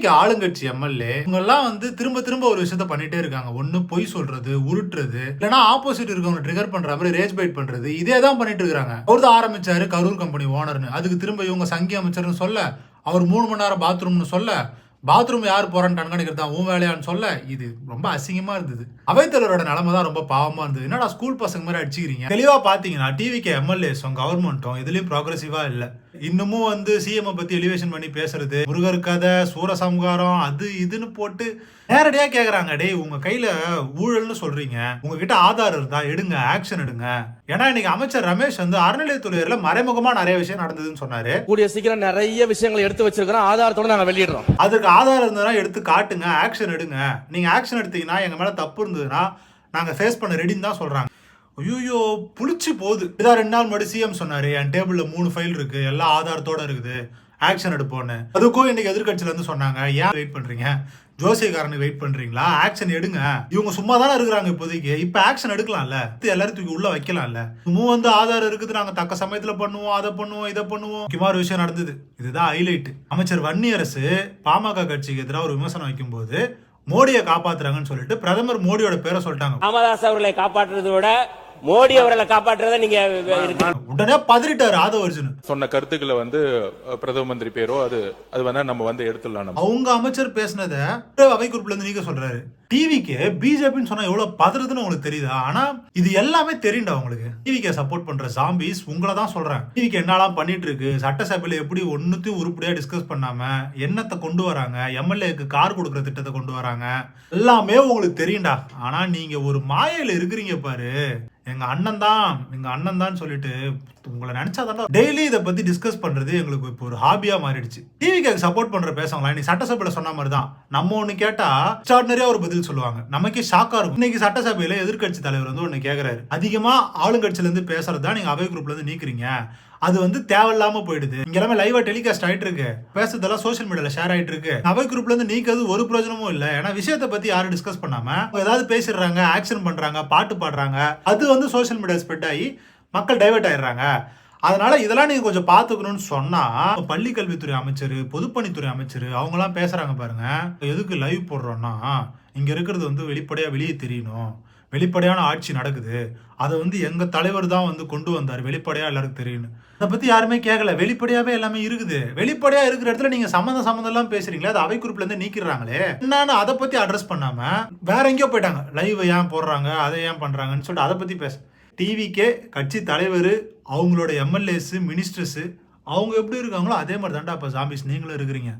டிவிக்கு ஆளுங்கட்சி எம்எல்ஏ இவங்க எல்லாம் வந்து திரும்ப திரும்ப ஒரு விஷயத்த பண்ணிட்டே இருக்காங்க. ஒண்ணு பொய் சொல்றது, உருட்டுறது, இல்லனா ஆப்போசிட் இருக்கவங்க ட்ரிகர் பண்ற மாதிரி ரேஜ் பைட் பண்றது. இதே தான் பண்ணிட்டு இருக்காங்க. அவர்தான் ஆரம்பிச்சாரு கரூர் கம்பெனி ஓனர்னு. அதுக்கு திரும்ப இவங்க சங்கி அமைச்சர்னு சொல்ல, அவர் 3 மணி நேரம் பாத்ரூம்னு சொல்ல, பாத்ரூம் யார் போறான்னு கண்காணிக்கிறது தான் உன் வேலையான்னு சொல்ல, இது ரொம்ப அசிங்கமா இருந்தது. அவைத்தலைவரோட நிலைமை தான் ரொம்ப பாவமா இருந்தது. என்னடா ஸ்கூல் பசங்க மாதிரி அடிச்சுக்கிறீங்க. தெளிவா பாத்தீங்கன்னா டிவிக்கு எம்எல்ஏஸும் கவர்மெண்ட்டும் இதுலயும் ப்ராக்ரசிவா இல்ல. இன்னமும் வந்து சிஎம் பத்தி எலிவேஷன் பண்ணி பேசுறது, முருகர் கதை, சூரசம்ஹாரம், அது இதுன்னு போட்டு நேரடியா கேக்குறாங்க. டேய், உங்க கையில ஊழல்னு சொல்றீங்க, உங்ககிட்ட ஆதாரம் இருந்தா எடுங்க, ஆக்ஷன் எடுங்க. ஏன்னா இன்னைக்கு அமைச்சர் ரமேஷ் வந்து அறநிலையத்துறையில மறைமுகமா நிறைய விஷயம் நடந்ததுன்னு சொன்னாரு. கூடிய சீக்கிரம் நிறைய விஷயங்களை எடுத்து வச்சிருக்கிறோம், ஆதாரத்தோட நாங்க வெளியிடுறோம். அதுக்கு ஆதாரம் இருந்ததுன்னா எடுத்து காட்டுங்க, ஆக்ஷன் எடுங்க. நீங்க ஆக்ஷன் எடுத்தீங்கன்னா எங்க மேல தப்பு இருந்ததுன்னா நாங்க ஃபேஸ் பண்ண ரெடின்னு தான் சொல்றாங்க. ஐயோ, புளிச்சு போகுது. இதான் 2 நாள் முன்னாடி சிஎம் சொன்னாரு, என் டேபிள்ல 3 ஃபைல் இருக்கு, எல்லா ஆதாரத்தோட இருக்குது, ஆக்ஷன் எடுப்போன்னு. அதுக்கும் இன்னைக்கு எதிர்கட்சியில இருந்து சொன்னாங்க, ஏன் வெயிட் பண்றீங்க, ஜோசியக்காரனுக்கு வெயிட் பண்றீங்களா, ஆக்ஷன் எடுங்க. இவங்க சும்மா தானே இருக்கிறாங்க இப்போதைக்கு, இப்ப ஆக்ஷன் எடுக்கலாம்ல, எல்லாரும் தூக்கி உள்ள வைக்கலாம்ல. சும்மா வந்து ஆதாரம் இருக்குது, நாங்க தக்க சமயத்துல பண்ணுவோம், அதை பண்ணுவோம், இதை பண்ணுவோம். முக்கியமான விஷயம் நடந்தது, இதுதான் ஹைலைட். அமைச்சர் வன்னியரசு பாமக கட்சிக்கு எதிராக ஒரு விமர்சனம் வைக்கும் போது மோடியை காப்பாத்துறாங்கன்னு சொல்லிட்டு பிரதமர் மோடியோட பேரை சொல்லிட்டாங்க. ராமதாஸ் அவர்களை காப்பாற்றுறதை விட மோடி அவர்களை காப்பாற்றுறத நீங்க உடனே பதறிட்டாரு ஆதவர்ஜுன். சொன்ன கருத்துக்களை வந்து பிரதம மந்திரி பேரோ அது வேணா நம்ம வந்து எடுத்துடலாம். அவங்க அமைச்சர் பேசினத அவை குறிப்புல இருந்து நீங்க சொல்றாரு. டிவிக்கு பிஜேபின்னு சொன்னா எவ்வளவு பதறதுன்னு உங்களுக்கு தெரியுதா? ஆனா இது எல்லாமே தெரியுண்டா உங்களுக்கு. டிவிக்கு சப்போர்ட் பண்ற ஜாம்பிஸ் உங்களை தான் சொல்றேன். டிவிக்கு என்னெல்லாம் பண்ணிட்டு இருக்கு, சட்டசபையில எப்படி ஒன்னுத்தையும் உருப்படியா டிஸ்கஸ் பண்ணாம என்னத்தை கொண்டு வராங்க, எம்எல்ஏக்கு கார் கொடுக்குற திட்டத்தை கொண்டு வராங்க, எல்லாமே உங்களுக்கு தெரியுண்டா. ஆனா நீங்க ஒரு மாயையில இருக்கிறீங்க பாரு. எங்க அண்ணன் தான் சொல்லிட்டு உங்களை நினைச்சாதான் டெய்லி இதை பத்தி டிஸ்கஸ் பண்றது எங்களுக்கு இப்போ ஒரு ஹாபியா மாறிடுச்சு. டிவிக்கு சப்போர்ட் பண்ற பேசுவாங்களா, நீ சட்டசபையில சொன்ன மாதிரி தான் நம்ம ஒண்ணு கேட்டா எக்ஸ்ட்ராடினரியா ஒரு பதில் சொல்லுவாங்க, நமக்கே ஷாக்கா இருக்கும். இன்னைக்கு சட்டசபையில எதிர்கட்சி தலைவர் வந்து ஒண்ணு கேக்குறாரு, அதிகமா ஆளுங்கட்சியில இருந்து பேசுறதா நீங்க அவை குரூப்ல இருந்து நீக்குறீங்க, அது வந்து தேவையில்லாம போயிடுது. இங்க எல்லாமே லைவா டெலிகாஸ்ட் ஆயிட்டு இருக்கு, பேசுறதெல்லாம் சோசியல் மீடியால ஷேர் ஆயிட்டு இருக்கு. அவை குரூப்ல இருந்து நீக்கிறது ஒரு பிரயோஜனமும் இல்ல. ஏன்னா விஷயத்தை பத்தி யாரும் டிஸ்கஸ் பண்ணாம ஏதாவது பேசிடுறாங்க, ஆக்ஷன் பண்றாங்க, பாட்டு பாடுறாங்க, அது வந்து சோசியல் மீடியா ஸ்ப்ரெட் ஆகி மக்கள் டைவர்ட் ஆயிடுறாங்க. அதனால இதெல்லாம் நீங்க கொஞ்சம் பாத்துக்கணும்னு சொன்னா, பள்ளி கல்வித்துறை அமைச்சர், பொதுப்பணித்துறை அமைச்சர் அவங்க எல்லாம் பேசுறாங்க பாருங்க. எதுக்கு லைவ் போடுறோம்னா, இங்க இருக்கிறது வந்து வெளிப்படையா வெளியே தெரியணும், வெளிப்படையான ஆட்சி நடக்குது, அதை வந்து எங்க தலைவர் தான் வந்து கொண்டு வந்தார், வெளிப்படையா எல்லாருக்கும் தெரியும். அதை பத்தி யாருமே கேட்கல, வெளிப்படையாவே எல்லாமே இருக்குது. வெளிப்படையா இருக்கிற இடத்துல நீங்க சம்மந்தம் எல்லாம் பேசுறீங்களே, அது அவை குறிப்புல இருந்து நீக்கிறாங்களே, என்னன்னு அதை பத்தி அட்ரஸ் பண்ணாம வேற எங்கேயோ போயிட்டாங்க. லைவ் ஏன் போடுறாங்க, அதை ஏன் பண்றாங்கன்னு சொல்லிட்டு அதை பத்தி பேச. டிவிக்கே கட்சி தலைவர், அவங்களோட எம்எல்ஏஸ், மினிஸ்டர்ஸ் அவங்க எப்படி இருக்காங்களோ அதே மாதிரி தாண்டா அப்ப ஜாம்பிஸ் நீங்களும் இருக்கிறீங்க.